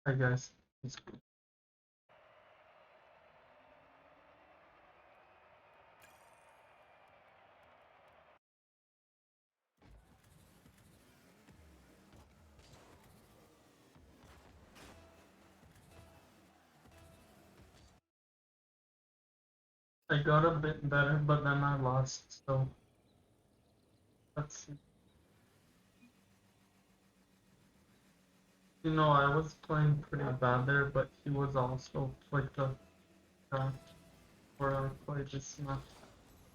Hi guys. It's I got a bit better, but then I lost. So let's see. I was playing pretty bad there, but he was also like the guy where I played this match,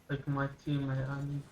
like my teammate. I mean,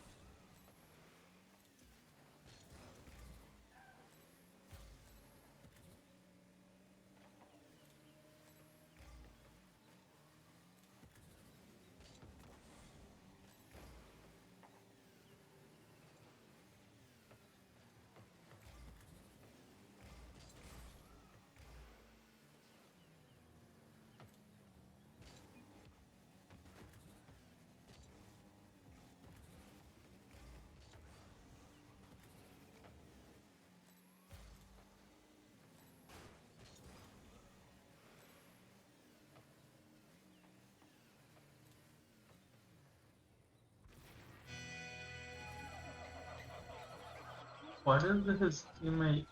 why did his teammate?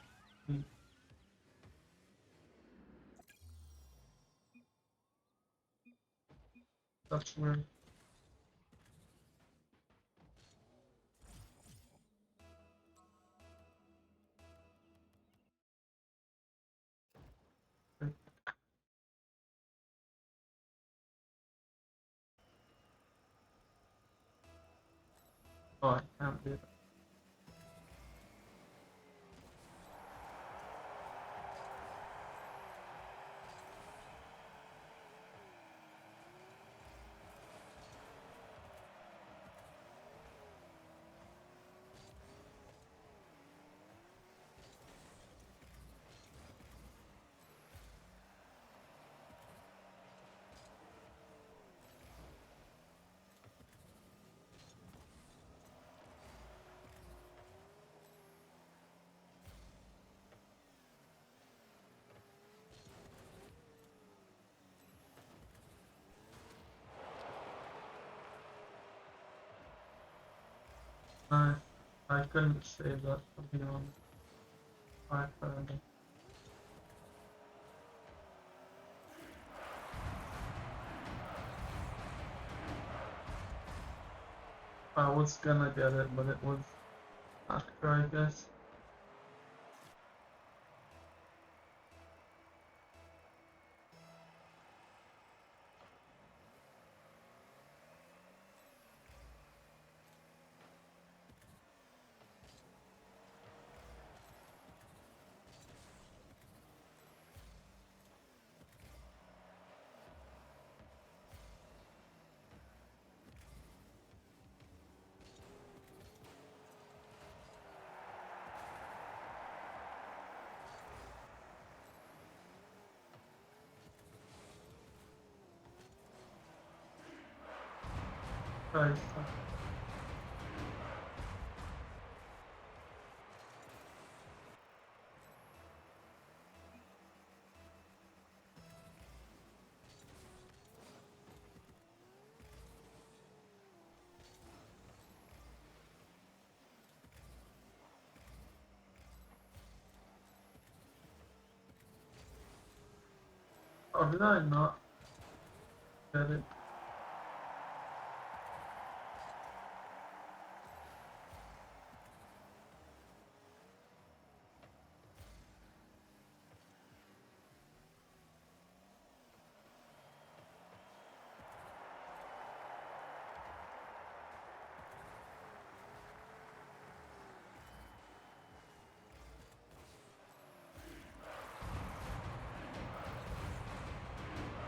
That's weird. Oh, I can't do that. I I couldn't say that to be honest. I heard it. I was gonna get it, but it was after, I guess. I How did I not get it?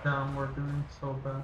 Damn, we're doing so bad.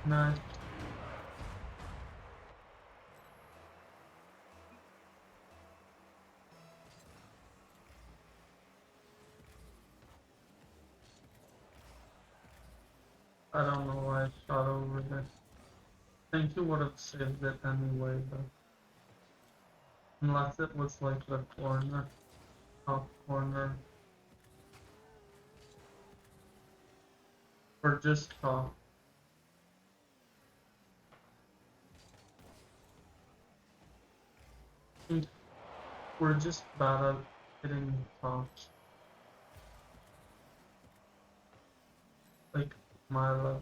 Nice. I don't know why I shot over there. I think you would have saved it anyway, though. Unless it was like the corner, top corner, or just top. I think we're just bad at hitting tops, like my level.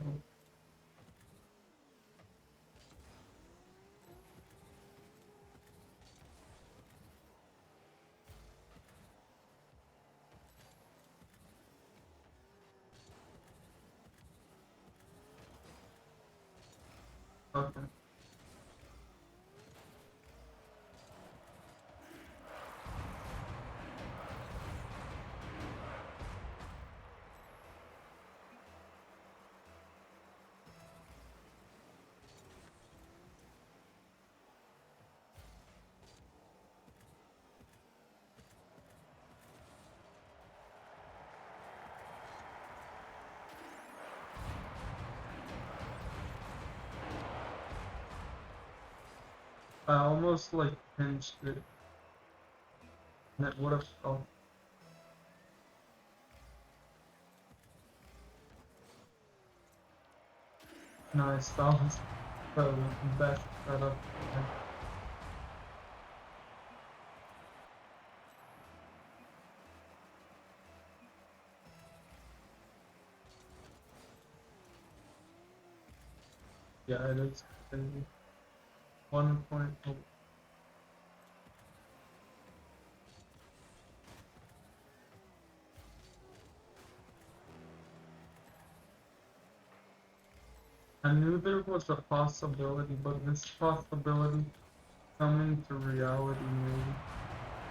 Okay. I almost like pinched it, and it would have felt nice. That was the best setup. Yeah, it is crazy. 1 point. I knew there was a possibility, but this possibility coming to reality maybe.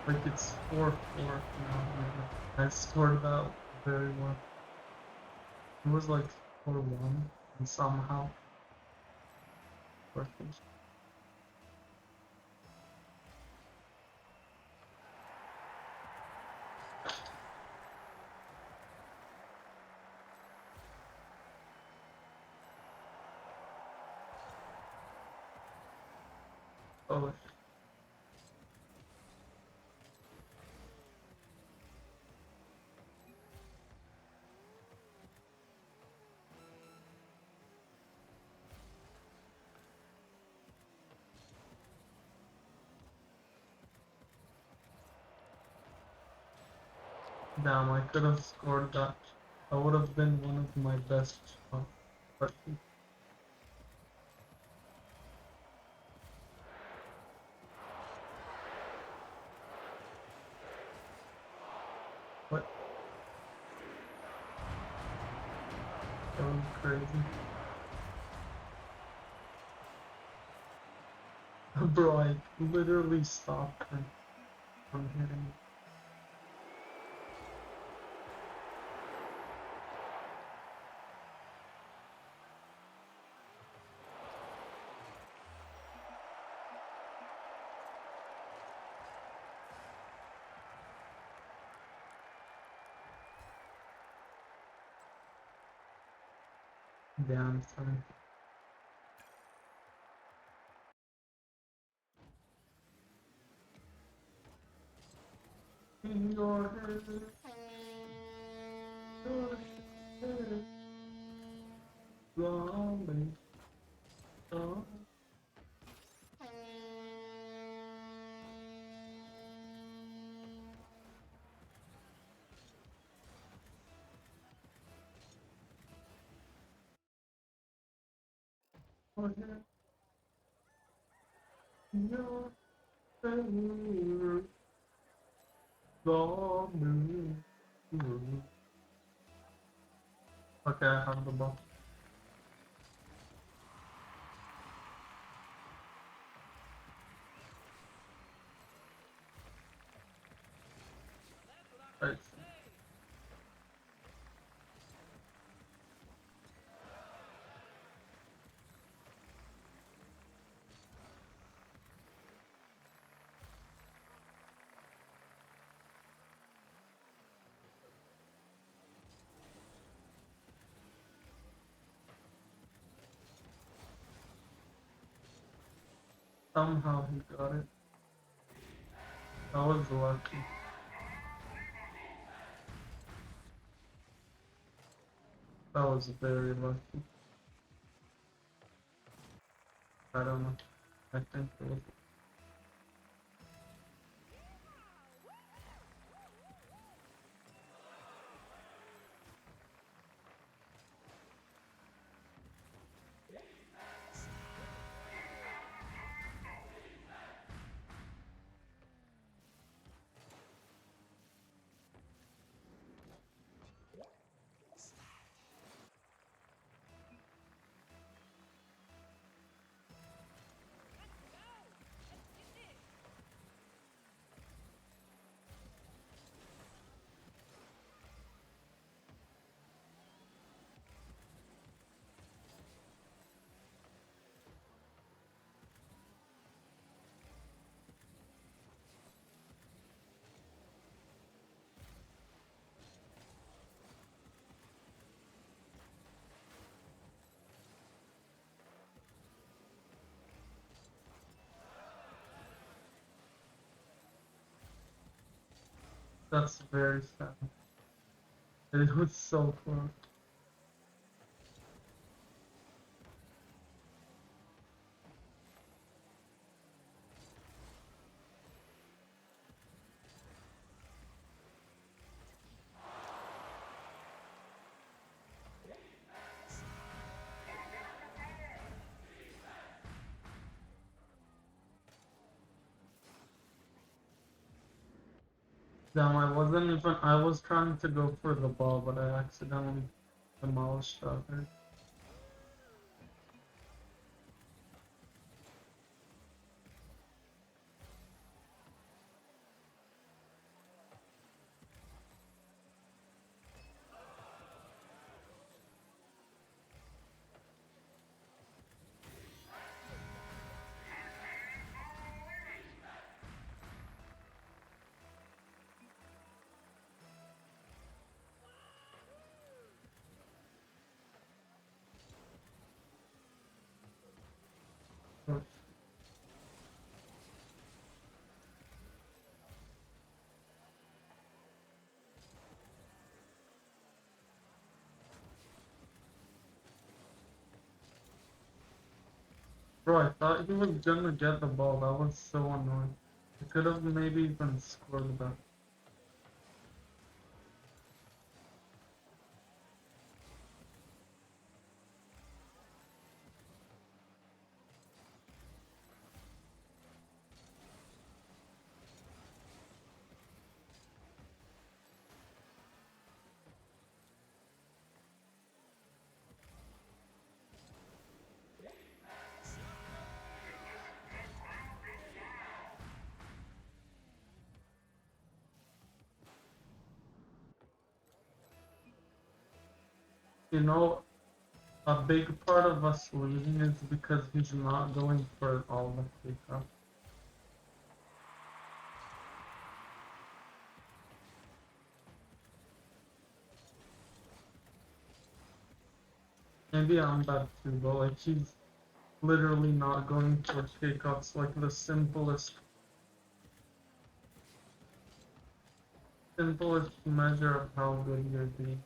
Like it's 4-4 now. Maybe. I scored that very well. It was like 4-1 and somehow working. Oh, damn, I could have scored that. That would have been one of my best shots. But what? That was crazy. Bro, I literally stopped her from hitting. Damn, son. In your head, your head, lonely, oh, your head, your head, lonely. Okay, I have the ball. Right. Somehow he got it. That was lucky. That was very lucky. I don't know. I think it was. That's very sad. It was so close. Damn, I wasn't even. I was trying to go for the ball, but I accidentally demolished the other. Bro, I thought he was gonna get the ball. That was so annoying. He could have maybe even scored that. You know, a big part of us losing is because he's not going for all the takeoff. Maybe I'm bad too, but like he's literally not going for takeoffs, like the simplest measure of how good you're being.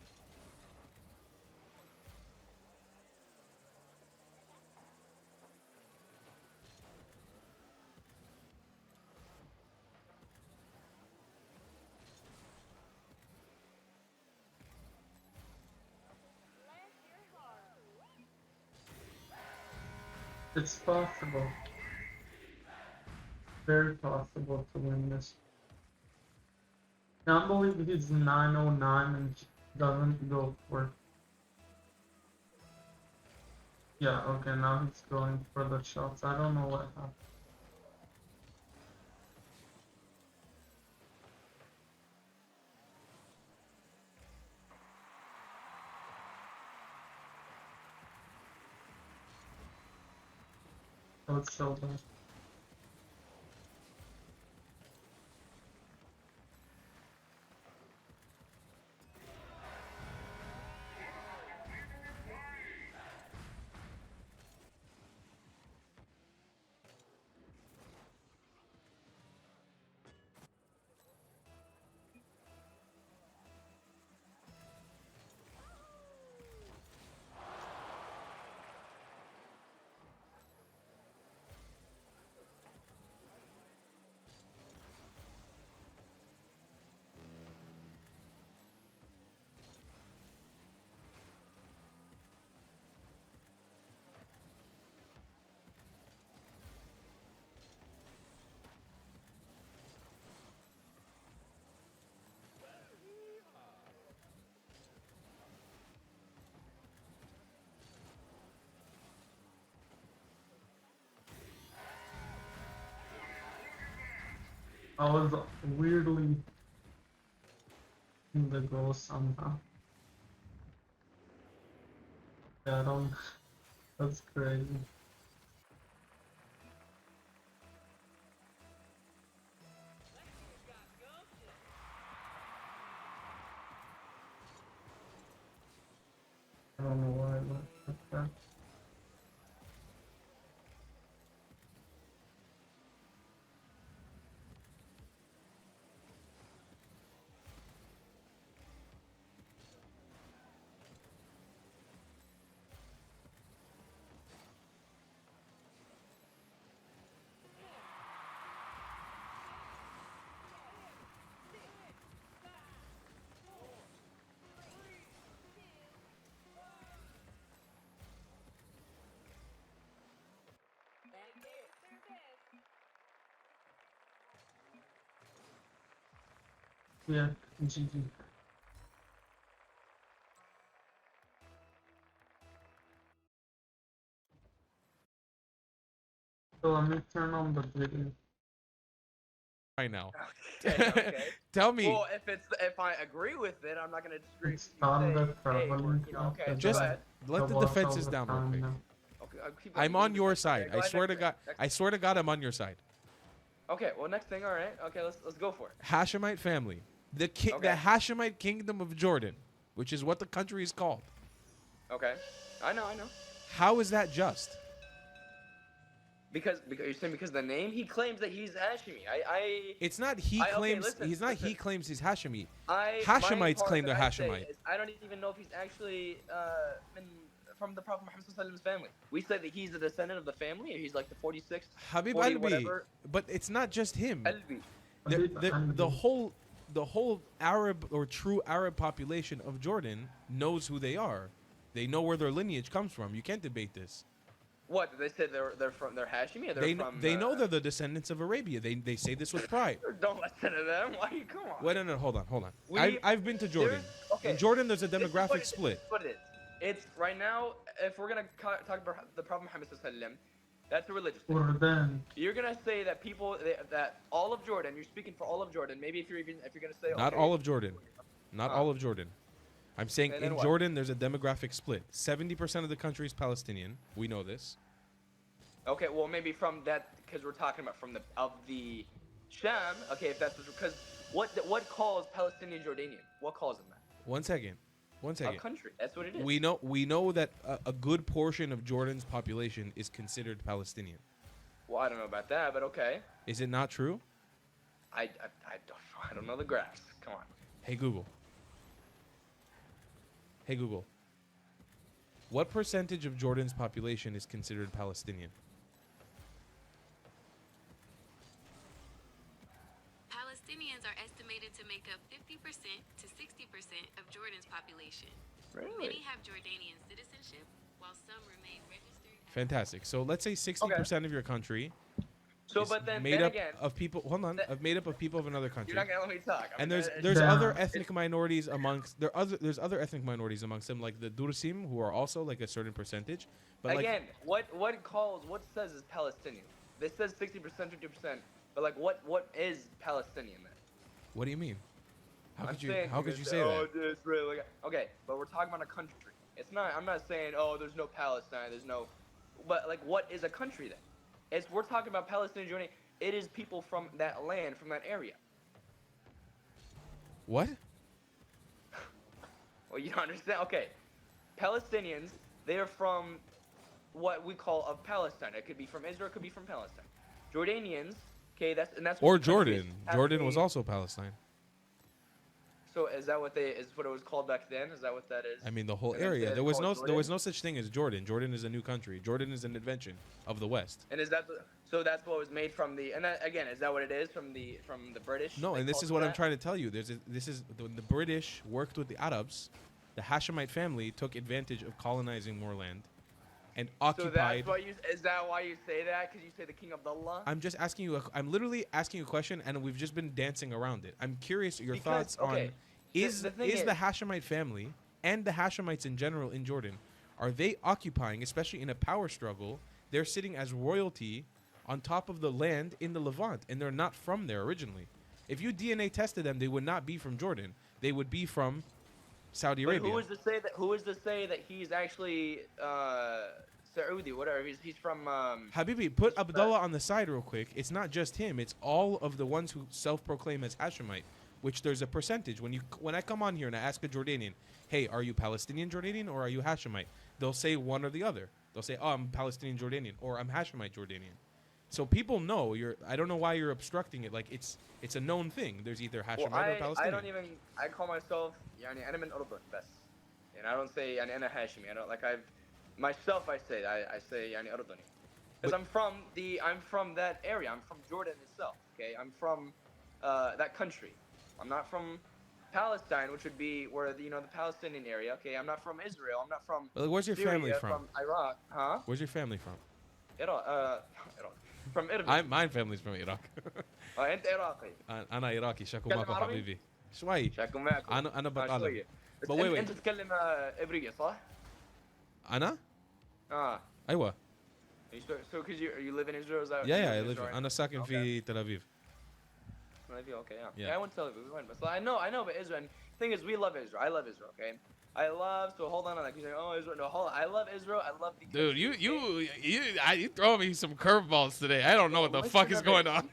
It's possible, very possible to win this. Can't believe he's 909 and doesn't go for. Yeah, okay, now he's going for the shots. I don't know what happened. Oh, it's so bad. I was weirdly in the goal somehow. Yeah, I don't. That's crazy. I don't know why I went like that. Yeah, GG. So let me turn on the video. Right now. Okay, okay. Tell me. Well, if I agree with it, I'm not gonna disagree. It's If you on the say, hey, we're, traveling you know, club. okay, so go Just ahead. let the watch all defenses the down real time quick. now. Okay, I'll keep I'm going. on your Okay, side. go I ahead, swear to next God. thing, next I swear to God, I'm on your side. thing. Okay, well, next thing. All right. Okay, let's go for it. Hashemite family, the Okay. Hashemite kingdom of Jordan, which is what the country is called. Okay. I know. How is that just? Because you're saying because the name he claims that he's Hashimi. It's not he I okay. claims. Listen, He's not. listen. He claims he's Hashemite. My Hashemites part claim that they're I say Hashemite. is I don't even know if he's actually from the Prophet Muhammad's family. We say that he's a descendant of the family, or he's like the 46th, Habib 40 Albi. whatever. But it's not just him. Albi. The whole Arab or true Arab population of Jordan knows who they are. They know where their lineage comes from. You can't debate this. What they said they're Hashimi or they're They from they know they're the descendants of Arabia. They say this with pride. Don't listen to them. Why you come on? Wait, no, hold on. We- I've been to Jordan. Okay. In Jordan, there's a This is demographic split. This is what it is. It's right now. If we're gonna talk about the Prophet Muhammad sallallahu, that's a religious thing. Or then, You're gonna say that people that all of Jordan. You're speaking for all of Jordan. Maybe if you're gonna say Not okay, all of Jordan. Not all of Jordan. I'm saying And then in what? Jordan, there's a demographic split. 70% of the country is Palestinian. We know this. Okay, well maybe from that because we're talking about from the Sham. Okay, if that's because what calls Palestinian Jordanian? What calls them that? One second. A country. That's what it is. We know that a good portion of Jordan's population is considered Palestinian. Well, I don't know about that, but okay. Is it not true? I don't know. I don't know the graphs. Come on. Hey Google. Hey Google. What percentage of Jordan's population is considered Palestinian? Palestinians are estimated to make up 50% to 60% of Jordan's population. Really? Many have Jordanian citizenship, while some remain registered as Fantastic. So let's say 60% of your country So, is but then made up again, of people. Hold on, made up of people of another country. you're not gonna let me talk. I And mean, there's Yeah. other ethnic minorities amongst there's other ethnic minorities amongst them, like the Dursim, who are also like a certain percentage. But again, what says is Palestinian? This says 60%, 50%, but like what is Palestinian then? what do you mean? How I'm could you saying say oh, that? it's really okay, but we're talking about a country. It's not. I'm not saying oh, there's no Palestine. There's no, but like what is a country then? It's we're talking about Palestinian Jordan. It is people from that land, from that area. What? Well, you don't understand. Okay, Palestinians, they are from what we call of Palestine. It could be from Israel. It could be from Palestine. Jordanians, okay, that's what Or the country is. Jordan. Jordan was also Palestine. So is that what what it was called back then? Is that what that is? I mean, the whole And then area. it's There was called no Jordan? such thing as Jordan. Jordan is a new country. Jordan is an invention of the West. And is that so? That's what was made from the. And that, again, is that what it is from the British? No, They and this called is it what I'm that? trying to tell you. This is when the British worked with the Arabs, the Hashemite family took advantage of colonizing more land, and So occupied. that's why you. Is that why you say that? Because you say the King Abdullah. I'm just asking you. I'm literally asking you a question, and we've just been dancing around it. I'm curious your Because, thoughts on okay, is the thing is is- the Hashemite family and the Hashemites in general in Jordan, are they occupying, especially in a power struggle? They're sitting as royalty on top of the land in the Levant, and they're not from there originally. If you DNA tested them, they would not be from Jordan. They would be from Saudi But Arabia. who is to say that? Who is to say that he's actually Saudi? Whatever. He's from. Habibi, put Abdullah on the side real quick. It's not just him. It's all of the ones who self-proclaim as Hashemite, which there's a percentage. When I come on here and I ask a Jordanian, hey, are you Palestinian Jordanian or are you Hashemite? They'll say one or the other. They'll say, oh, I'm Palestinian Jordanian or I'm Hashemite Jordanian. So people know I don't know why you're obstructing it. Like it's a known thing. There's either Hashemite or Palestinian. I don't even. I call myself يعني أنا من الأردن بس. And I don't say يعني أنا هاشمي. I don't like I say يعني أردني. Because I'm from that area. I'm from Jordan itself. Okay, I'm from that country. I'm not from Palestine, which would be where the Palestinian area. Okay, I'm not from Israel. I'm not from. Well, where's your Syria, family from? Iraq, huh? Where's your family from? Iraq. Iraq. From Iraq. My family's from Iraq. أنت عراقي. أنا عراقي شكو تتكلم معكم عربي؟ حبيبي. شوي. شكو معكم. أنا بتعلم. شوية. But wait. أنت تتكلم إبرية صح؟ أنا؟ أيوة. So because you live in Israel, is that? Yeah, I live. أنا ساكن في تل أبيب. Okay, yeah. Yeah. I went to Tel Aviv. We went, but so I know about Israel. And thing is, we love Israel. I love Israel. Okay. So hold on. Like you say, oh Israel. No, hold on. I love Israel. I love the. Dude, you throw me some curveballs today. I don't know what the fuck is going on.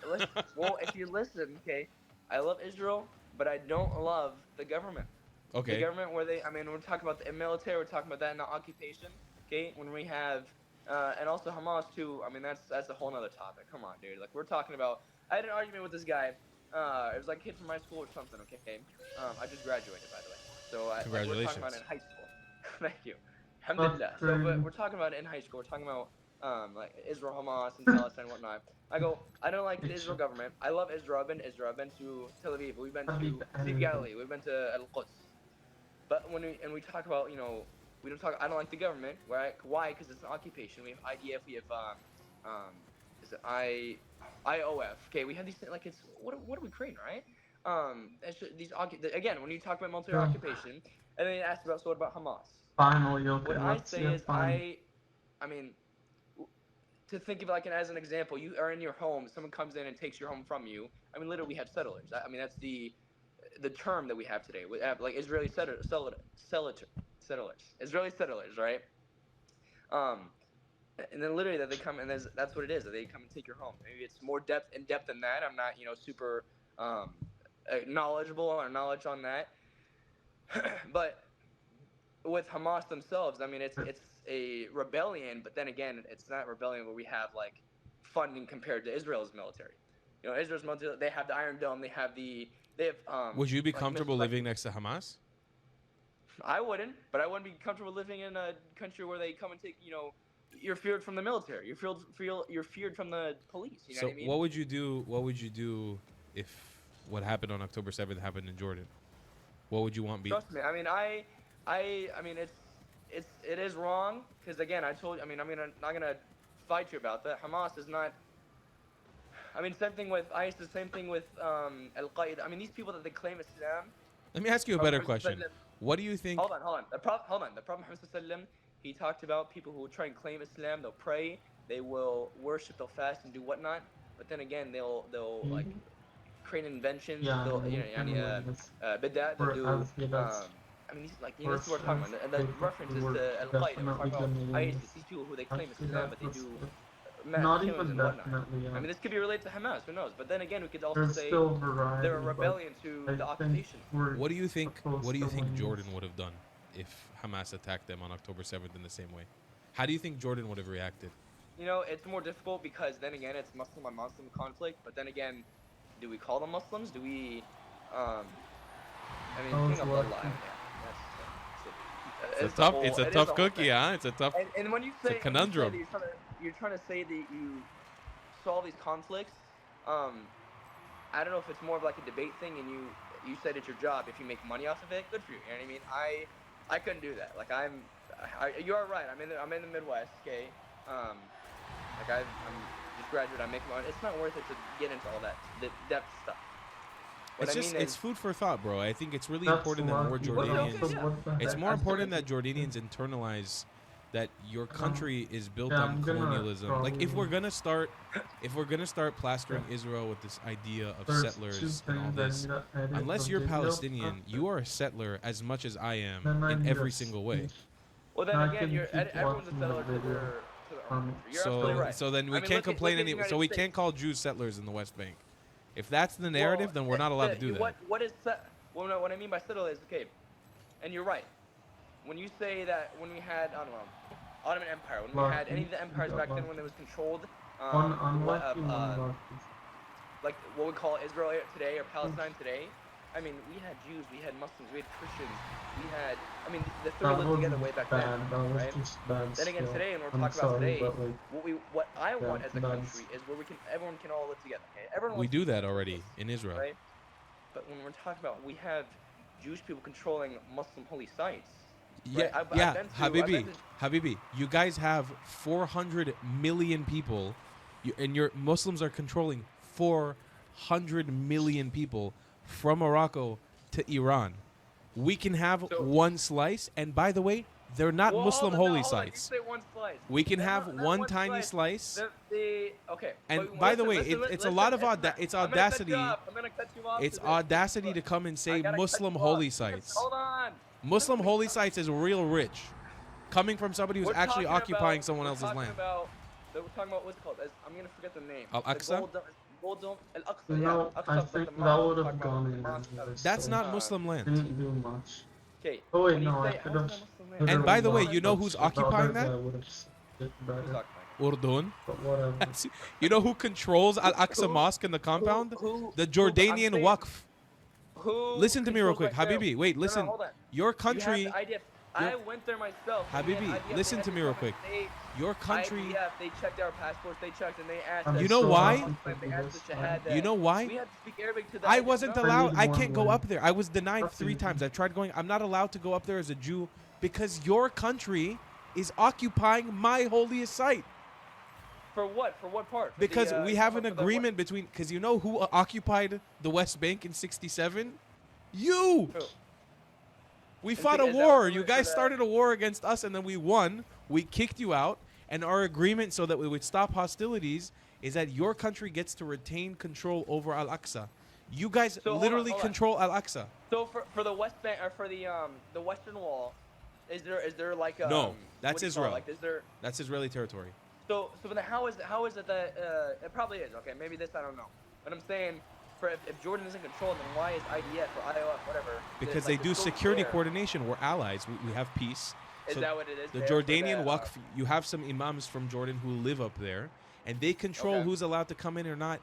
Well, if you listen, okay, I love Israel, but I don't love the government. Okay. The government we're talking about the military. We're talking about that in the occupation. Okay, when we have, and also Hamas too. I mean, that's a whole nother topic. Come on, dude. Like we're talking about. I had an argument with this guy. It was like a kid from my school or something. Okay. I just graduated, by the way. So we're talking about it in high school. Thank you. Alhamdulillah. So but we're talking about it in high school. We're talking about like Israel, Hamas, and Palestine, and whatnot. I don't like the Israel government. I love Israel. I've been to Israel. I've been to Tel Aviv. We've been to Sea Galilee. We've been to Al Quds. But when we talk about we don't talk. I don't like the government. Why? Because it's an occupation. We have IDF. We have is it IOF. Okay, we have these like it's what are we creating, right? Again, when you talk about military occupation, and then you ask about what about Hamas? Finally, okay. What I say is I mean, to think of as an example, you are in your home, someone comes in and takes your home from you. I mean, literally, we have settlers. I mean, that's the term that we have today. We have like Israeli settlers, Israeli settlers, right? And then literally that they come and that's what it is. That they come and take your home. Maybe it's more in depth than that. I'm not super knowledgeable or knowledge on that. But with Hamas themselves, I mean it's a rebellion. But then again, it's not rebellion where we have like funding compared to Israel's military. Israel's military. They have the Iron Dome. They have. Would you be comfortable living next to Hamas? I wouldn't, but I wouldn't be comfortable living in a country where they come and take. You're feared from the military. You're feared from the police. You know what I mean? What would you do? What would you do if what happened on October 7th happened in Jordan? What would you want? Trust me. I mean, it is wrong because again, I told you. I mean, I'm not gonna fight you about that. Hamas is not. I mean, same thing with ISIS. Same thing with Al Qaeda. I mean, these people that they claim Islam. Let me ask you a better question. What do you think? Hold on. The Prophet Muhammad, he talked about people who try and claim Islam. They'll pray, they will worship, they'll fast and do whatnot. But then again, they'll like create inventions. Yeah, They'll bid'ah. They'll do. I mean, this is what we're talking about. And the references to Al Qaeda. We're talking about ISIS. These people who they claim Islam, but they do mass killings and whatnot. I mean, this could be related to Hamas. Who knows? But then again, we could also say they're a rebellion to the occupation. What do you think? What do you think Jordan would have done if Hamas attacked them on October 7th in the same way? How do you think Jordan would have reacted? It's more difficult because then again, it's Muslim on Muslim conflict. But then again, do we call them Muslims? Do we? I mean, king of bloodline. It's a tough cookie, huh? It's a tough. And when you say it's a conundrum. You're trying to say that you solve these conflicts. I don't know if it's more of like a debate thing, and you said it's your job. If you make money off of it, good for you. You know what I mean? I couldn't do that. Like you are right. I'm in the Midwest. Okay. I'm just graduate. I'm making money. It's not worth it to get into all that depth stuff. It's food for thought, bro. I think it's really important that more Jordanians. It's more important that Jordanians internalize that your country is built yeah, on I'm gonna colonialism. Like if we're probably- gonna start plastering Israel with this idea of There's settlers two and all things I this, need to edit unless the you're video Palestinian, after. you are a settler as much as I am Then I in need every a single way. speech. Well, then I again, can keep everyone's a watching the settler to video. their own country. You're So absolutely right. so then we I mean, can't look at- complain look at any. the So we United can't States. call Jews settlers in the West Bank. If that's the narrative, then we're not allowed to do that. What is well, no, what I mean by settle is okay, and you're right. When you say that when we had I don't know, Ottoman Empire, when we Well, had any of the empires back then well, when it was controlled, On what, unlucky, unlucky. like what we call Israel today or Palestine today. I mean, we had Jews, we had Muslims, we had Christians, we had. I mean, the three That lived together way wasn't back bad. then. That was right? just bad. Then again, still. today, and we're I'm talking about sorry, today, but like, what I want yeah, as a that's- country is where everyone can all live together. Okay, everyone. We wants do to that live already together, in Israel. right? But when we're talking about, we have Jewish people controlling Muslim holy sites. Yeah, Right, I've yeah, been to- Habibi, I've been Habibi. You guys have 400 million people, and your Muslims are controlling 400 million people from Morocco to Iran. We can have So- one slice, and by the way, they're not Well, Muslim hold on, holy hold on. You sites. say one slice. We can They're have not one tiny slice. slice. Okay. And but by the listen, way, listen, it's a listen, lot of not- it's I'm gonna cut you audacity. off. I'm gonna cut you off It's to this. audacity Look, to come and I say gotta cut Muslim you holy off. sites. Hold on. Muslim holy sites is real rich, coming from somebody who's We're actually talking occupying about- someone we're else's talking land. We're talking about what's it called? I'm gonna forget the name. Al-Aqsa? The Gold Dome. Al-Aqsa. you Yeah. know, Al-Aqsa, I like think the that mosque. would We're have talking about gone the in. mosque. That's so not Muslim land. Didn't do much. Okay. Oh wait, when you no, I say- could how have. is that Muslim land? And by the way, you know who's occupying that? Who's occupying? Urdun. But whatever. You know who controls Al-Aqsa Who- Mosque in the compound? Who- The I'm Jordanian saying- Waqf. Who Listen to me real quick, controls right Habibi. there? Wait, No, listen. hold on. Your country, You have the IDF. I went there myself. Habibi, listen to me real quick. Your country. IDF, they checked our passports. They checked and they asked. I'm us- You know so why? happy to They do asked this, us to man. have that. You know why? We had to speak Arabic to the I IDF. wasn't No. allowed. I need can't go one up there. I was denied That's 3 easy. times. I've tried going. I'm not allowed to go up there as a Jew because your country is occupying my holiest site. For what? For what part? For Because the, we have an for the what? agreement between. Because you know who occupied the West Bank in '67? You. Who? We Is fought the- a is that war. what You for guys the- started a war against us, and then we won. We kicked you out, and our agreement so that we would stop hostilities is that your country gets to retain control over Al-Aqsa. You guys So, hold on, literally hold on. control Al-Aqsa. So for the West Bank or for the Western Wall, is there like a No, that's Israel. Like is there? That's Israeli territory. So then how is it that it probably is okay? Maybe this I don't know, but I'm saying if Jordan is in control, then why is IDF or IOF whatever? Because like, they do the scope security there? coordination. We're allies. We have peace. Is So that what it is? the there for Jordanian the, Waqf, you have some imams from Jordan who live up there, and they control Okay. who's allowed to come in or not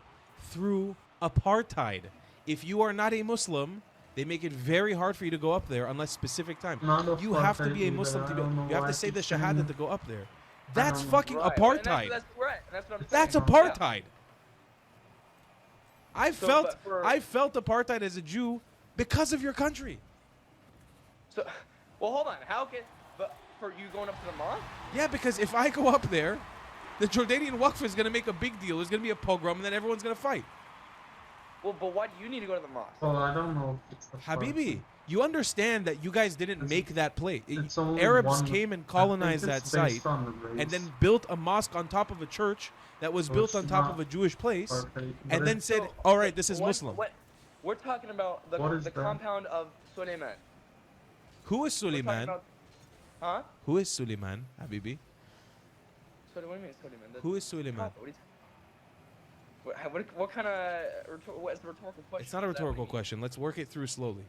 through apartheid. If you are not a Muslim, they make it very hard for you to go up there unless specific time. Not You have to apartheid be a either. Muslim to I be. don't know You have why to say I the keep saying Shahada that. to go up there. That's know. fucking Right, apartheid. That's right. That's what I'm That's saying. apartheid. I So, felt but for- I felt apartheid as a Jew because of your country. So, well, hold on. How can? But for you going up to the mosque? Yeah, because if I go up there, the Jordanian Waqf is going to make a big deal. There's going to be a pogrom, and then everyone's going to fight. Well, but why do you need to go to the mosque? Well, I don't know if it's the Habibi, you understand that you guys didn't It's- make that place. It's only Arabs one- came and I think colonized that it's site based on the race. and then built a mosque on top of a church that was So built it's on top not of a Jewish place, apartheid, but and then it's- said, So, all right, this is what- Muslim. What? We're talking about the What is that? compound of Suleiman. Who is We're talking Suleiman? about- Huh? Who is Suleiman, Habibi? What do you mean Suleiman? Who is Suleiman? Prophet, what kind of what is the rhetorical question? It's not a Is that rhetorical what question. Let's work it through slowly.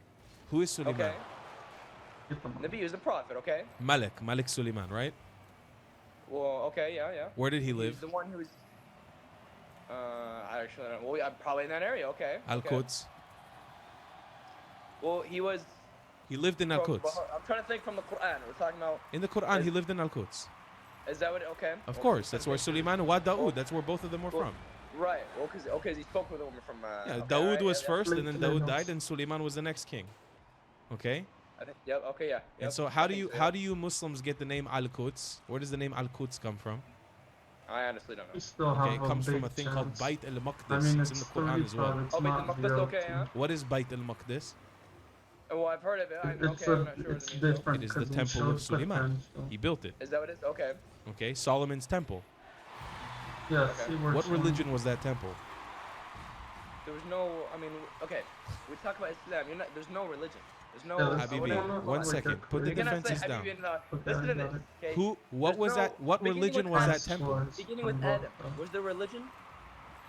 Who is you- Suleiman? Okay. Get them. Nabi is the prophet. Okay. Malik Suleiman, right? Well, okay, yeah. Where did he He's live? the one who's. I actually don't know. Well, I'm probably in that area. Okay. Al okay. Quds. Well, he was. He lived in Al from- Quds. I'm trying to think from the Quran. We're talking about. In the Quran, he lived in Al Quds. Is that what? Okay. Of Well, course, that's where Suleiman wa Well- Dawood. That's where both of them were well, from. Right. Well, because he spoke with a woman from. Yeah, okay, Dawood alright, was yeah, first, and then Completely Dawood knows. died, and Suleiman was the next king. Okay. I think. Yep. Okay. Yeah. And yep, so I how do think you so, how yeah. do you Muslims get the name Al Quds? Where does the name Al Quds come from? I honestly don't We know. still Okay, have it comes a from big a thing called chance. Bait al Maqdis. I mean, It's in the Quran as well. It's Oh, Bait not al-Maqdis, zero okay, to- yeah. What is Bait al Maqdis? Oh, I've heard of it. I'm It's okay. I'm not sure what it's it means. Though. different. It is the 'cause it Temple of shows Suleiman. potential. He built it. Is that what it is? Okay. Okay, Solomon's temple. Yeah, Okay. see where What it's going. religion was that temple? There was no. I mean, okay. We talk about Islam. There's no religion. There's no. Yeah, that's- Habibi, no, no, one like second. a Put the You're gonna say defenses down. Habibi, Okay, listen to I got this. it. Okay. Who? What There's was no- that? What beginning religion with was that That's temple? was Beginning with from Adam. both, Was there religion?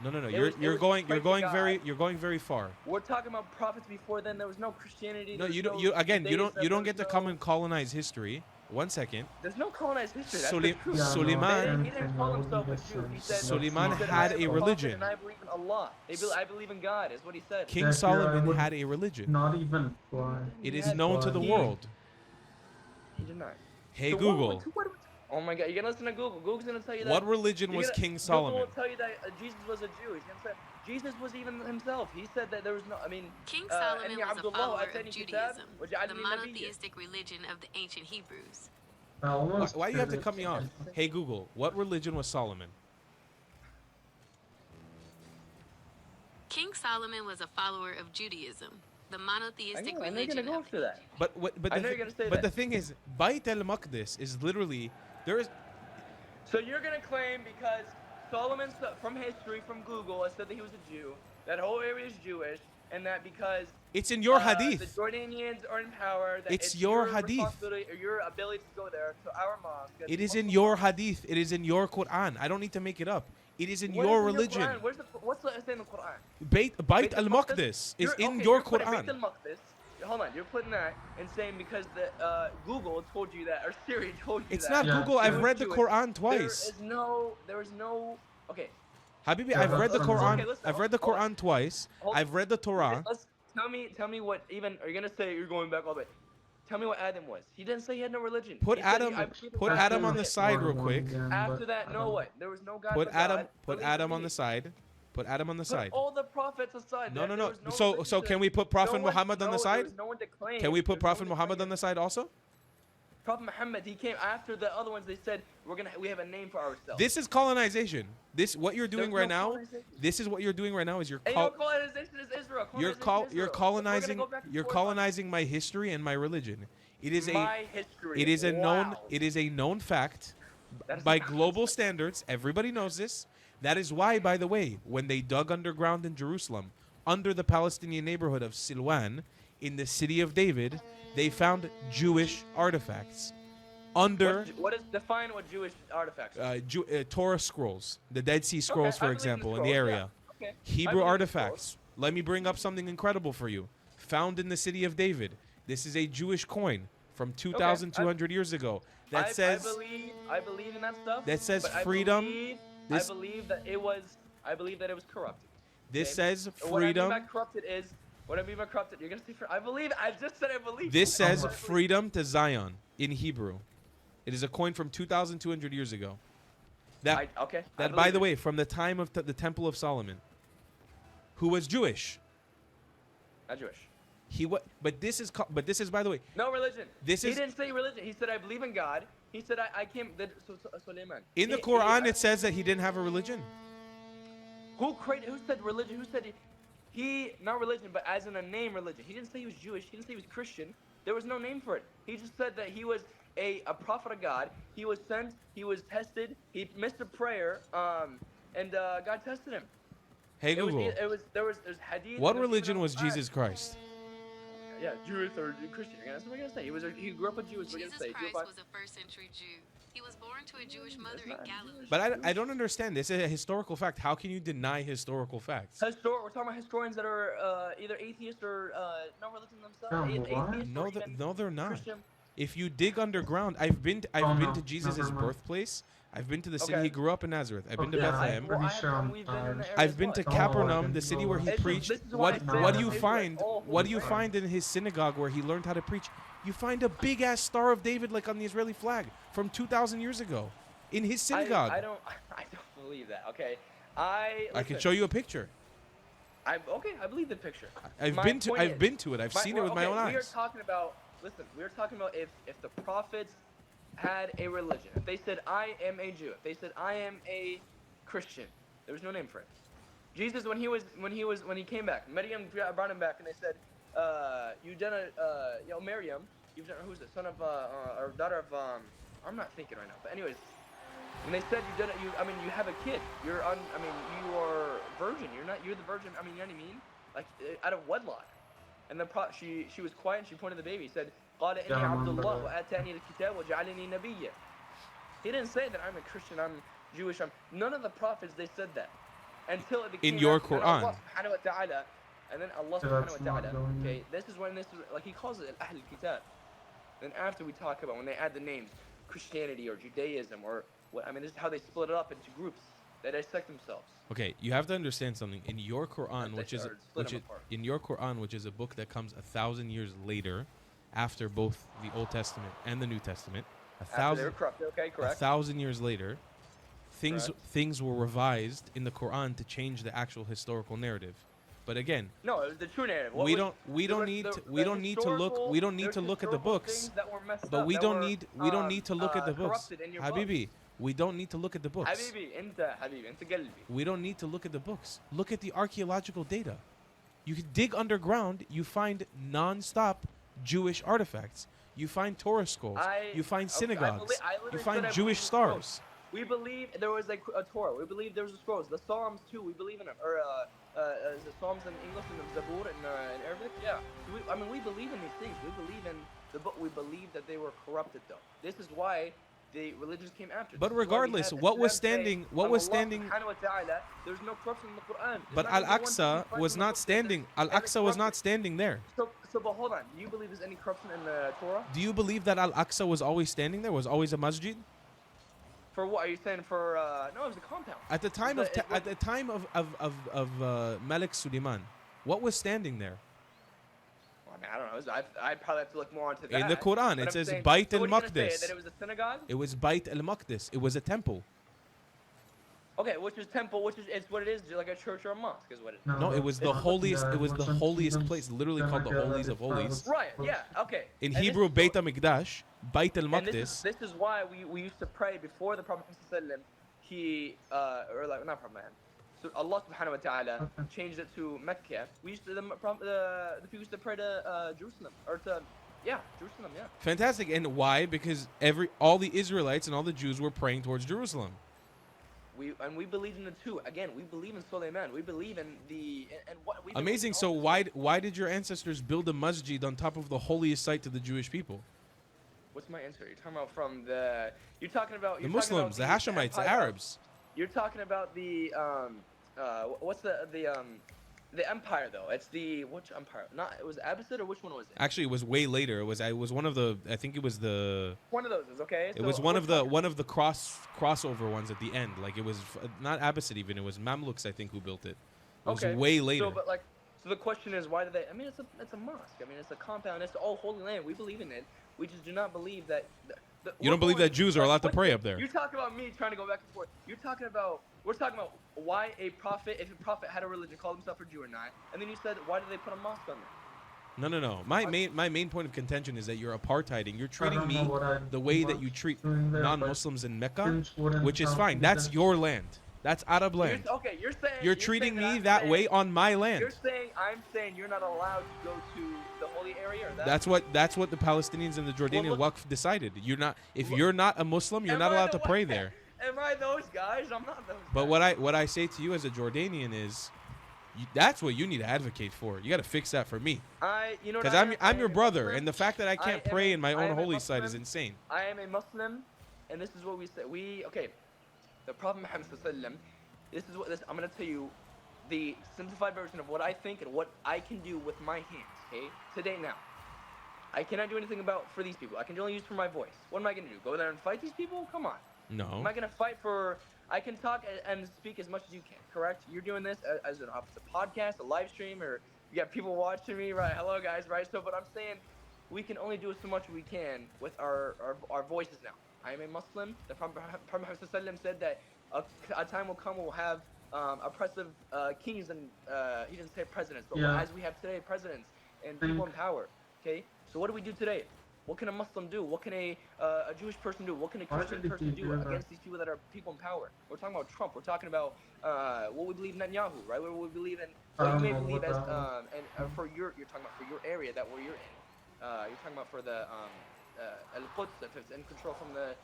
No, no, no. It You're was- it you're was going praise to God. you're going very far. We're talking about prophets before then. There was no Christianity. No, there was you don't. no You again. You don't. Judaism, You don't there get to was come no- and colonize history. One second. There's no colonized history. That's Suli- the truth. Yeah, no, Suleiman- He didn't call himself a Jew. He said, Suleiman he said, had "I am a prophet religion. And I believe in Allah. I believe in God, is what he said. King Yeah, Solomon would had a religion. Not even fly. It He is had known to the fly. world. He did not. Hey So what- Google, oh my God, you're gonna listen to Google. Google's gonna tell you that. what religion you're was gonna- King Google Solomon? will tell you that Jesus was a Jew. He's gonna say Jesus was even himself. He said that there was no. I mean, King Solomon "Inni was a Abdullah follower atani of kitab, Judaism, wa the ja'alni nabiyyan." monotheistic religion of the ancient Hebrews. I almost Why you have to said cut me it. off? Hey Google, what religion was Solomon? King Solomon was a follower of Judaism, the monotheistic I know you're religion gonna go of after that. But I know you're gonna say but that. the thing is, Bait al-Maqdis is literally there is. So you're gonna claim because Solomon, from history, from Google, it said that he was a Jew. That whole area is Jewish, and that because It's in your the hadith. Jordanians are in power, that It's your hadith. responsibility or your ability to go there to our mosque. and It is in Muslim your mosque. hadith. It is in your Quran. I don't need to make it up. It is in What your is in religion. Quran? What's the in the Quran? Bait al-Maqdis is in okay, your you're putting Bait Quran. al-Maqdis. Hold on, you're putting that and saying because the Google told you that or Siri told you It's that. not Yeah. Google. I've Jewish, read the Jewish. Quran twice. There is no. Okay, Habibi, Yeah, I've read the that's Quran. okay, listen, I've read the hold on. Quran twice. Hold- I've read the Torah. let's tell me what even are you gonna say you're going back all the way? Tell me what Adam was. He didn't say he had no religion. Put He said Adam- I believe in put God. Adam on the That's side what real I quick. want again, After but that, I no don't- what? There was no God. Put but Adam. God. Put Believe Adam in on me. the side. Put Adam on the Put side. all the prophets aside. No, no, There no. was So religion can to- we put Prophet no one- Muhammad on the no, side? there was no one to claim. Can we There put was no Prophet one to Muhammad claim. on the side also? Prophet Muhammad, he came after the other ones. They said we have a name for ourselves. This is colonization. This what you're doing There's right no now. colonization. This is what you're doing right now. Is Ain't no colonization is Israel. you're Colonization is Israel. We're gonna colonizing go back and you're forth on colonizing my history and my religion. It is my history. it is a known Wow. it is a known fact That is by not- global standards. Everybody knows this. That is why, by the way, when they dug underground in Jerusalem, under the Palestinian neighborhood of Silwan, in the city of David, they found Jewish artifacts. Under What is define what Jewish artifacts? are? Torah scrolls, the Dead Sea Scrolls, I for believe in the example, in scrolls, the yeah. area. Okay. I Hebrew believe in the artifacts. Let me bring up something incredible for you. Found in the city of David. This is a Jewish coin from 2,200 years ago that says I believe in that stuff. that says but freedom. I This- believe that it was. I believe that it was corrupted. this okay? says What I mean freedom. by corrupted is. What I mean by corrupted, you're gonna say. I believe. I just said I believe. This I says believe. freedom to Zion in Hebrew. It is a coin from 2,200 years ago. That Okay. I that by believe the it. way, from the time of the Temple of Solomon, who was Jewish. Not Jewish. But this is by the way, No religion. This he is- didn't say religion. He said I believe in God. He said I came. Suleiman. in the Quran it says that he didn't have a religion. Who said religion? Who said he not religion, but as in a name religion? He didn't say he was Jewish. He didn't say he was Christian. There was no name for it. He just said that he was a prophet of God. He was sent. He was tested. He missed a prayer. And God tested him. Hey Google, There's hadith. what and there's religion even was al-Quran. Jesus Christ? Yeah, Jewish or Christian. That's what we're gonna say. He grew up with Jews. We're gonna Jesus say. Christ was a first century Jew. He was born to a Jewish mother in not Galilee. But I don't understand. This is a historical fact. How can you deny historical facts? We're talking about historians that are either atheist or no religion themselves. what? Atheist No, or even no, they're not. Christian. If you dig underground, I've been Oh, to no, Jesus' never mind. birthplace. I've been to the city Okay. he grew up in, Nazareth. I've been to Okay, yeah, Bethlehem. Pretty sure we've been in the area I've as been well. to Oh, Capernaum, okay. the city where he This is- preached. this is why What I what do said you it's find? all What do you holy. find in his synagogue where he learned how to preach? You find a big ass Star of David like on the Israeli flag from 2,000 years ago, in his synagogue. I don't believe that. Okay, I I can listen, show you a picture. I believe the picture. I've My been to point I've is- been to it. I've seen it with my own We are eyes. talking about. Listen, we are talking about if the prophets had a religion. If they said I am a Jew. If they said I am a Christian. There was no name for it. Jesus, when he came back, Maryam brought him back, and they said, you done Maryam, you've done who's the son of or daughter of I'm not thinking right now, but anyways, when they said you done it, I mean you have a kid, I mean you are virgin, you're the virgin, I mean you know what I mean, like out of wedlock, and then she was quiet and she pointed to the baby, said قال إني Yeah, I عبد remember الله that. وآتاني الكتاب وجعلني نبيا. He didn't say that I'm a Christian, I'm Jewish, none of the prophets they said that until it became In your and Allah Quran. subhanahu wa ta'ala, and then Allah Yeah, subhanahu that's wa not ta'ala, going okay, in. this is when this is like he calls it Ahl al-Kitab. Then after we talk about when they add the names Christianity or Judaism or what, I mean this is how they split it up into groups that dissect themselves. Okay, you have to understand something. In your Quran, Or split them apart. in your Quran, which is a book that comes 1,000 years later, after both the Old Testament and the New Testament, After they were corrupted, okay, a correct. 1,000 years later, Correct. things were revised in the Quran to change the actual historical narrative. But again, No, it was the true narrative. we don't need to look at the books. But we don't need to look at the books. Habibi, we don't need to look at the books. حبيبي انت قلبي. We don't need to look at the books. Look at the archaeological data. You can dig underground, you find non-stop Jewish artifacts. You find Torah scrolls. You find synagogues. You find Jewish stars. We believe there was like a Torah. We believe there was a scrolls. The Psalms too. We believe in them. Or is the Psalms in English and the Zabur in Arabic? Yeah. So I mean, we believe in these things. We believe in the book. We believe that they were corrupted though. This is why the religions came after. But This is why we regardless, have what was Islam saying, standing? What "Allah was standing? subhanahu wa ta'ala, there's no corruption in the Quran." It's But not even the one Al-Aqsa thing you was find in the not book that standing. says, "And it's Al-Aqsa was not corrupted." standing there. But hold on. Do you believe there's any corruption in the Torah? Do you believe that Al-Aqsa was always standing there? Was always a masjid? For what are you saying? For no, it was a compound. At the time It's of a- at the time of Malik Suleiman, what was standing there? Well, I mean, I don't know. I probably have to look more into that. In the Quran, But it I'm says saying- Bayt so what are you gonna say, al-Maqdis. That it was a synagogue. It was Bayt al-Maqdis. It was a temple. Okay, which is temple, which is it's what it is, like a church or a mosque, is what it is. No, it was the it's- holiest. yeah, It was the Muslim holiest students, place, literally then called the I get holies that of it's holies. not- Right. Yeah. Okay. In And Hebrew, this Bayt is, al-Maqdash, Bayt and al-Maqdis. this is why we used to pray before the Prophet Muhammad, he or like not Prophet Muhammad. So Allah subhanahu wa ta'ala Okay. changed it to Mecca. We used to the people used to pray to Jerusalem or to Jerusalem, yeah. Fantastic. And why? Because all the Israelites and all the Jews were praying towards Jerusalem. We believe in the two. Again, we believe in Suleiman. We believe in the and what we believe in Amazing. all So this. why did your ancestors build a masjid on top of the holiest site to the Jewish people? What's my answer? You're talking about from the. You're talking about The you're Muslims, the talking about Hashemites, the empire- Arabs. You're talking about the what's the empire though? It's the which empire? Not it was Abbasid or which one was it? Actually, it was way later. It was one of the. I think it was the. One of those is okay. It was one of the crossover ones at the end. Like it was not Abbasid even. It was Mamluks, I think, who built it. It was Okay. way later. So, but like, so the question is, why do they? I mean, it's a mosque. I mean, it's a compound. It's all holy land. We believe in it. We just do not believe that. You don't believe that Jews are allowed to pray up there? You talk about me trying to go back and forth. You're talking about. We're talking about why a prophet, if a prophet had a religion, called himself a Jew or not, and then you said, why did they put a mosque on there? No. My main point of contention is that you're apartheiding. You're I treating don't me know what I the way that was you treat doing there, but non-Muslims in Mecca, students wouldn't which is help fine. me That's that- your land. That's Arab land. Okay, you're saying. You're treating saying me I'm that saying- way on my land. You're saying I'm saying you're not allowed to go to the holy area, or that? That's what the Palestinians and the Jordanian look- Waqf decided. You're not if Look- you're not a Muslim, you're Am not I allowed the to pray one- there. Am I those guys? I'm not those. But guys. what I say to you as a Jordanian is, that's what you need to advocate for. You got to fix that for me, You know what because I am? I'm I your am a brother, Muslim. and the fact that I can't am pray a- in my I own am a holy site is Muslim. insane. I am a Muslim, and this is what we say. Okay, the Prophet Muhammad sallallahu I'm gonna tell you the simplified version of what I think and what I can do with my hands. Okay, today now, I cannot do anything for these people. I can only use for my voice. What am I gonna do? Go there and fight these people? Come on. No. Am I gonna fight for? I can talk and speak as much as you can. Correct? You're doing this as a podcast, a live stream, or you got people watching me, right? Hello, guys, right? So, but I'm saying we can only do so much we can with our voices now. I am a Muslim. The Prophet Muhammad said that a time will come we'll have oppressive kings and he didn't say presidents, but Yeah. as we have today, presidents and people in power. Okay. So what do we do today? What can a Muslim do? What can a Jewish person do? What can a Why Christian did he person do do that? against these people that are people in power? We're talking about Trump. We're talking about what we believe in Netanyahu, right? What we believe in, I what you don't may know believe what as, that was. and for you're talking about for your area that where you're in. You're talking about for the Al-Quds, if it's in control from the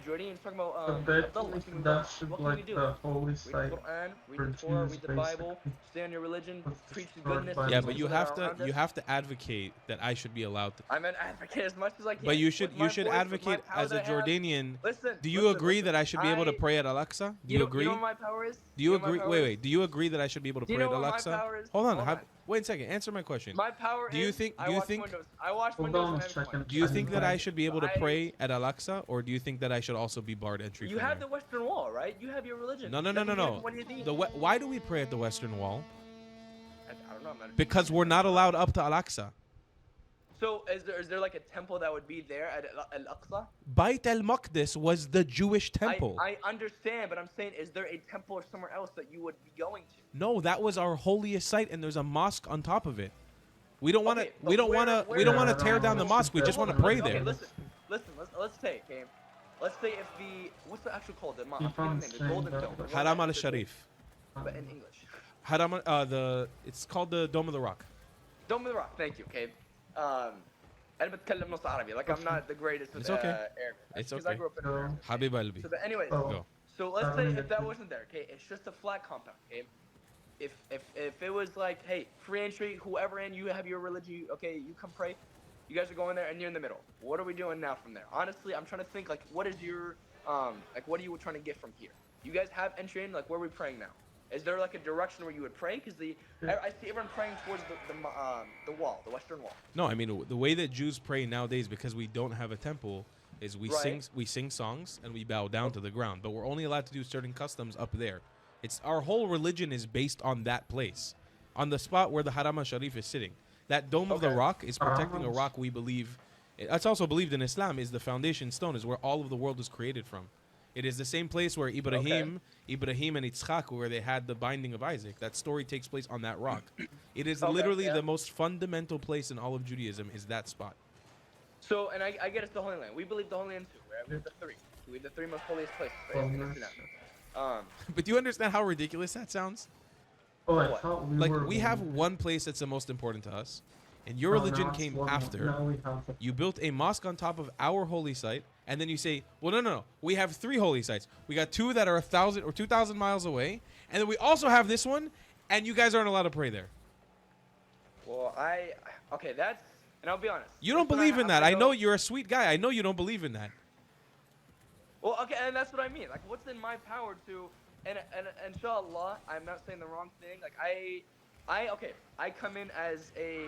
Jordanians. Talking about But Abdullah. basically that should What can we like do? the holy Read the site Quran, read for the Torah, Jews, read the Bible, basically. stay on your religion, Was preach the destroyed goodness. by to Yeah, the but people you that have are to around us. advocate that I should be allowed to. I'm an advocate as much as I can. But you With should my voice, with my advocate power as a that I have. Jordanian. Listen. Do you listen, agree listen. that I should be able to I- pray at Al-Aqsa? Do you agree? You know what my power is? Do you know what my agree? power Wait, is? wait. Do you agree that I should be able to Do you pray know at what my Al-Aqsa? power is? Hold on. Hold on. Wait a second. Answer my question. My power Do you is. think- I do you watch think- Windows. I watch Hold Windows on a and everything. second. Do you think that I I- should be able to pray at Al-Aqsa, or do you think that I should also be barred entry? You from have there? the Western Wall, right? You have your religion. No. Doesn't he have one of these? Why do we pray at the Western Wall? I don't know. I'm not. Because we're not allowed up to Al-Aqsa. So is there like a temple that would be there at Al-Aqsa? Bait al-Maqdis was the Jewish temple. I understand, but I'm saying, is there a temple or somewhere else that you would be going to? No, that was our holiest site, and there's a mosque on top of it. We don't want to. Okay, we but don't want to. where- We don't where- want to tear down the mosque. We just want to pray Okay, there. listen. Let's take, okay? Let's say if the what's the actual called the mosque? Keep on The saying Golden that. Dome. the one Haram that- al-Sharif. But in English. Haram. It's called the Dome of the Rock. Dome of the Rock. Thank you. Okay. أنا بتكلم نص عربي. Like I'm not the greatest with It's okay. Arabic. It's Because okay. I grew up in So, America. Habib Albi. So, but anyways, Oh. Go. so let's say Seven if that fifty. wasn't there, okay, it's just a flat compound, okay. If it was like, hey, free entry, whoever in, you have your religion, okay, you come pray. You guys are going there and you're in the middle. What are we doing now from there? Honestly, I'm trying to think like, what is your like, what are you trying to get from here? You guys have entry in, like, where are we praying now? Is there like a direction where you would pray? Because I see everyone praying towards the wall, the western wall. No, I mean the way that Jews pray nowadays, because we don't have a temple, is we Right. sing songs and we bow down to the ground. But we're only allowed to do certain customs up there. It's our whole religion is based on that place, on the spot where the Haram al-Sharif is sitting. That Dome of the Okay. Rock is protecting a Haram. rock we believe. It's also believed in Islam is the foundation stone, is where all of the world was created from. It is the same place where Ibrahim and Yitzchak, where they had the binding of Isaac. That story takes place on that rock. It is Okay, literally yeah. the most fundamental place in all of Judaism is that spot. So, and I get it's the Holy Land. We believe the Holy Land too, right? We believe the three. We believe the three most holiest places, right? Oh, In yes. Islam. But do you understand how ridiculous that sounds? Oh, I What? thought we Like were we have one place that's the most important to us, and your No, religion now it's came one more. after. Now we have the You built a mosque on top of our holy site, and then you say, well, no. We have 3 holy sites. We got 2 that are 1,000 or 2,000 miles away, and then we also have this one, and you guys aren't allowed to pray there. Well, okay, that's, and I'll be honest. You don't Listen, believe in I'm that. gonna I know go- you're a sweet guy. I know you don't believe in that. Well, okay, and that's what I mean. Like, what's in my power to, and inshallah, I'm not saying the wrong thing. Like, I come in as a,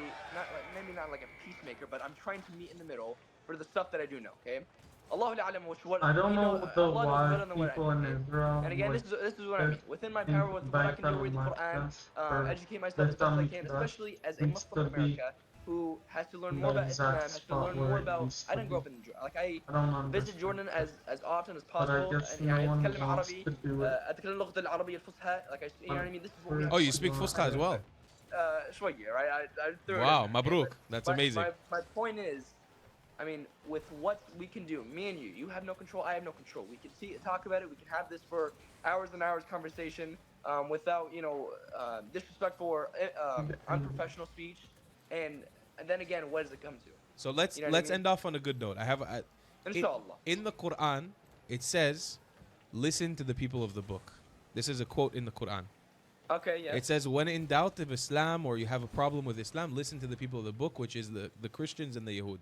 maybe not like a peacemaker, but I'm trying to meet in the middle for the stuff that I do know, okay? Allahu A'lam what I don't you know the Allah knows why better than what I people do, in okay? Israel And again, would this is what I mean. Within my think power, with what I can do, Baitul read the Quran, Maqdis or educate myself as best I Baitul can, Maqdis especially as a needs Muslim to in be America who has to learn the more about Islam, exact has to spot learn where more it about. used I to didn't grow be. up in like I don't visit understand. Jordan as often as But possible. I guess and no يعني one أتكلم wants عربي to do it. أتكلم اللغة العربية الفصحى like you know what I mean. This is what we Oh, you speak Fusqa as well. شوية, right? I threw it Wow, in there, mabruk. but That's my- amazing. My point is, I mean, with what we can do, me and you have no control, I have no control. We can talk about it. We can have this for hours and hours conversation without, disrespectful or unprofessional speech. And then again, what does it come to? So let's You know what I let's mean? end off on a good note. I have Inshallah. in the Quran, it says, "Listen to the people of the book." This is a quote in the Quran. Okay, yeah. It says, "When in doubt of Islam or you have a problem with Islam, listen to the people of the book, which is the Christians and the Yahud."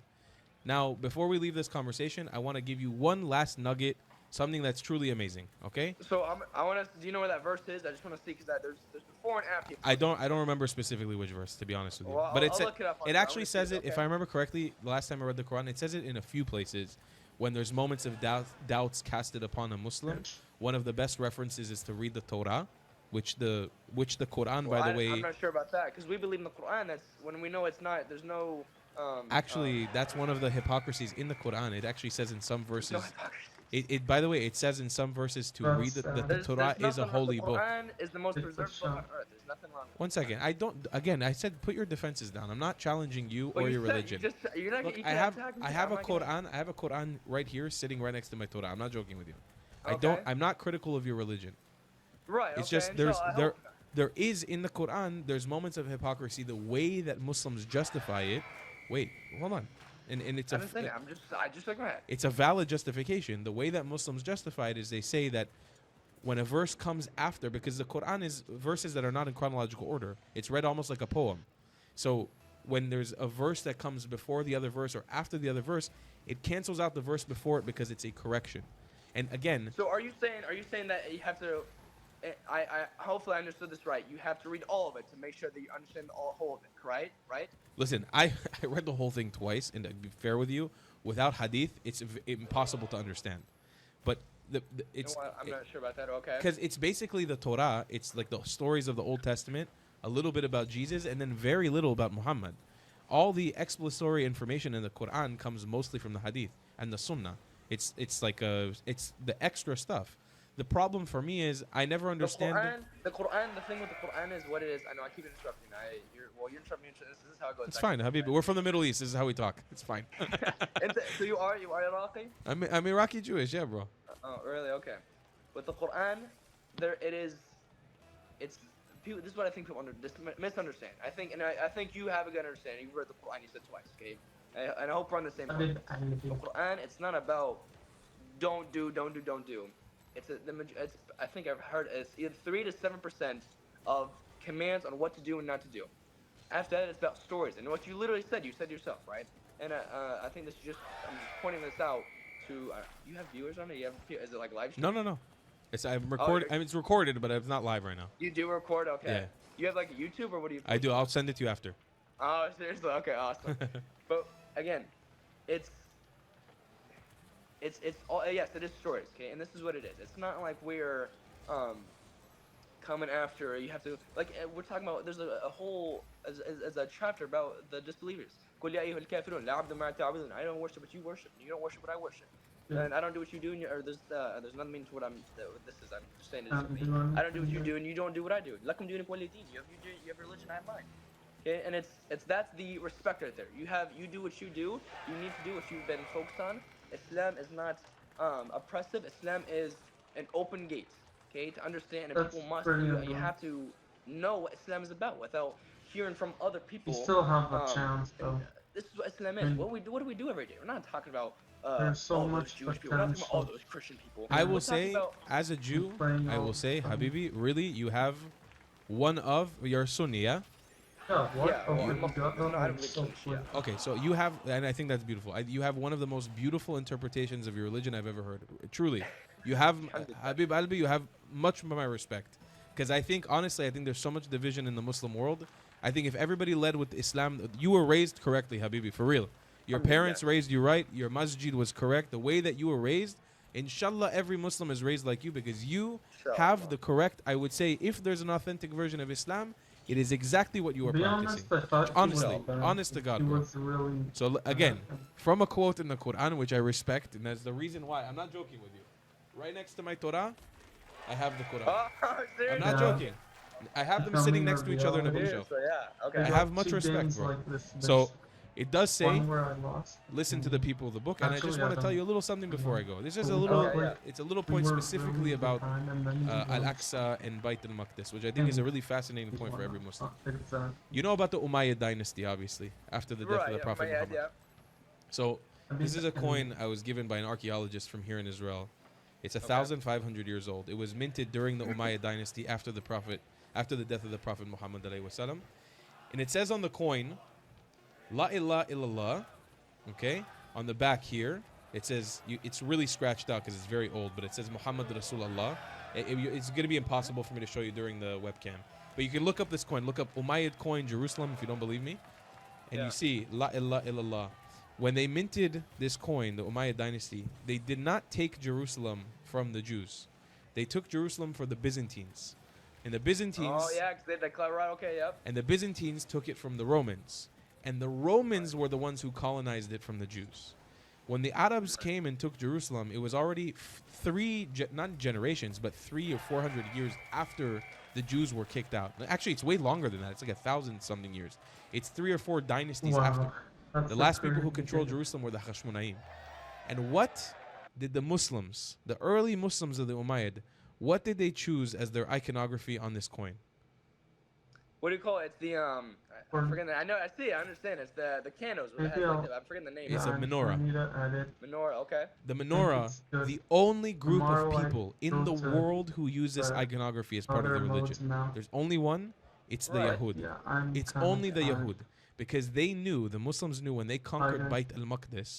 Now, before we leave this conversation, I want to give you one last nugget, something that's truly amazing. Okay? So I want to. Do you know where that verse is? I just want to see because there's before and after. I don't remember specifically which verse, to be honest with you. Well, But I'll look it up on it you. I actually wanna see says it, it. If okay. I remember correctly, the last time I read the Quran, it says it in a few places. When there's moments of doubts casted upon a Muslim, one of the best references is to read the Torah, which the Quran, Well, by the way, I'm not sure about that because we believe in the Quran. That's when we know it's not. There's no. actually, that's one of the hypocrisies in the Quran. It actually says in some there's no verses. hypocrisy. It by the way, it says in some verses to That's read that the sad. Torah is a nothing wrong. holy The book. Quran is the most It's a preserved book on shame. earth. There's nothing wrong with One it. second. I don't. Again, I said put your defenses down. I'm not challenging you But or you your said, religion. You're not, Look, you I can't have attack me. I have I'm a not gonna- Quran. I have a Quran right here, sitting right next to my Torah. I'm not joking with you. I don't. Okay. I'm not critical of your religion. Right. It's okay, just there's inshallah, I there hope not. there is in the Quran. There's moments of hypocrisy. The way that Muslims justify it. Wait, hold on. And it's I a didn't say that. I just like go ahead. it's a valid justification. The way that Muslims justify it is they say that when a verse comes after, because the Quran is verses that are not in chronological order, it's read almost like a poem. So when there's a verse that comes before the other verse or after the other verse, it cancels out the verse before it because it's a correction. And again, So are you saying that you have to? I hopefully I understood this right. You have to read all of it to make sure that you understand the whole of it. Right? Right? listen, I read the whole thing twice, and to be fair with you, without hadith, it's impossible to understand. But it's You know what? I'm not sure about that. Okay. because it's basically the Torah. It's like the stories of the Old Testament, a little bit about Jesus, and then very little about Muhammad. All the explanatory information in the Quran comes mostly from the Hadith and the Sunnah. It's it's the extra stuff. The problem for me is I never understand. The Quran. The thing with the Quran is what it is. I know I keep interrupting. You're interrupting me. This is how it goes. It's fine, Habib. We're from the Middle East. This is how we talk. It's fine. So you are Iraqi? I'm Iraqi Jewish, yeah, bro. Oh, really? Okay. With the Quran, it's people. This is what I think people misunderstand. I think you have a good understanding. You've read the Quran. You said twice, okay? And I hope we're on the same I page. did. The Quran, it's not about don't do. It's I think I've heard it's either 3 to 7% of commands on what to do and not to do. After that, it's about stories and what you literally said. You said yourself, right? And I think this is just I'm just pointing this out to. You have viewers on it. Is it like live stream? No. I'm recording. I mean, it's recorded, but it's not live right now. You do record, okay? Yeah. You have like a YouTube or what do you? I do. I'll send it to you after. Oh, seriously? Okay, awesome. But again, it's all yes, it is stories, okay? And this is what it is. It's not like we're coming after. You have to we're talking about. There's a whole as a chapter about the disbelievers. قُلْ يَا أَيُّهَا الْكَافِرُونَ لَا عَبْدٌ مَا تَعْبُدُونَ. I don't worship what you worship. You don't worship what I worship. Yeah. And I don't do what you do. There's nothing mean to what this is. I'm just saying this is me. I don't do what you do, and you don't do what I do. لَكُمْ دِينُكُمْ وَلِيَ دِينِ. You have religion, I have mine. Okay, and that's the respect right there. You do what you do. You need to do what you've been focused on. Islam is not oppressive. Islam is an open gate. Okay, to understand, and That's people must. pretty You annoying. have to know what Islam is about without hearing from other people. You still have a chance, though. This is what Islam is. And- What do we do every day? We're not talking about There's so all much those Jewish people. We're not talking about all potential. those Christian people. I We're will talking say, about- as a Jew, playing I all will say, the time. Habibi, really, you have one of your Sunni, yeah? Yeah, what? Yeah, Oh, well, you I'm Muslim, got so that? I don't That's believe so in Shia. cool. Okay, so you have, and I think that's beautiful. You have one of the most beautiful interpretations of your religion I've ever heard. Truly, you have Habib Albi. You have much of my respect, because I think honestly, I think there's so much division in the Muslim world. I think if everybody led with Islam, you were raised correctly, Habibi, for real. Your parents raised you right. Your masjid was correct. The way that you were raised, inshallah, every Muslim is raised like you because you have the correct. I would say, if there's an authentic version of Islam, it is exactly what you are To be practicing. honest, I thought he Honestly, was bad. honest to God, He bro. was really. So again, from a quote in the Quran, which I respect, and that's the reason why I'm not joking with you. Right next to my Torah, I have the Quran. Oh, I'm seriously? not Yeah. joking. I have them Becoming sitting a next to each other in a reality. bookshelf. Seriously, yeah. Okay. I got have much two respect, games bro. like this. So There's it does say, one where I lost. listen to the people of the book, and I just Actually, want I to tell don't- you a little something before I go. This is So a we little, got, like, it's a little we point were specifically really about behind, and then he Al won. Aqsa and Bayt al Maqdis, which I think is a really fascinating He point for won. every Muslim. Exactly. You know about the Umayyad dynasty, obviously, after the death Right, of the yeah, Prophet my Muhammad. idea. So I this mean, is a coin I was given by an archaeologist from here in Israel. It's 1,500 years old. It was minted during the Umayyad dynasty after the death of the Prophet Muhammad alayhi wasallam. And it says on the coin, La ilaha illallah, okay? On the back here, it says, it's really scratched out because it's very old, but it says Muhammad Rasulullah. It's going to be impossible for me to show you during the webcam. But you can look up this coin. Look up Umayyad coin Jerusalem if you don't believe me. And Yeah. you see, La ilaha illallah. When they minted this coin, the Umayyad dynasty, they did not take Jerusalem from the Jews. They took Jerusalem for the Byzantines. And the Byzantines Oh yeah, because they declare right. Okay, yep. and the Byzantines took it from the Romans. And the Romans were the ones who colonized it from the Jews. When the Arabs came and took Jerusalem, it was already not generations, but 300 or 400 years after the Jews were kicked out. Actually, it's way longer than that. It's like 1,000-something years. It's 3 or 4 dynasties after. Wow. That's The a last people who crazy controlled thing. Jerusalem were the Hashmonaim. And what did the Muslims, the early Muslims of the Umayyad, what did they choose as their iconography on this coin? What do you call it? It's the I'm forgetting that. I know. I see. I understand. It's the candles. It has, Maybe like, I'll- I'm forgetting the name. It's now. a menorah. I need to edit. Menorah. Okay. The menorah, it's just the only group of Marlite people in the filter world who use this the iconography as part of Other their modes religion. now. There's only one. It's the Right. Yahud. Yeah, I'm It's kinda only the tired. Yahud. Because they knew, the Muslims knew when they conquered Okay. Bayt al-Maqdis,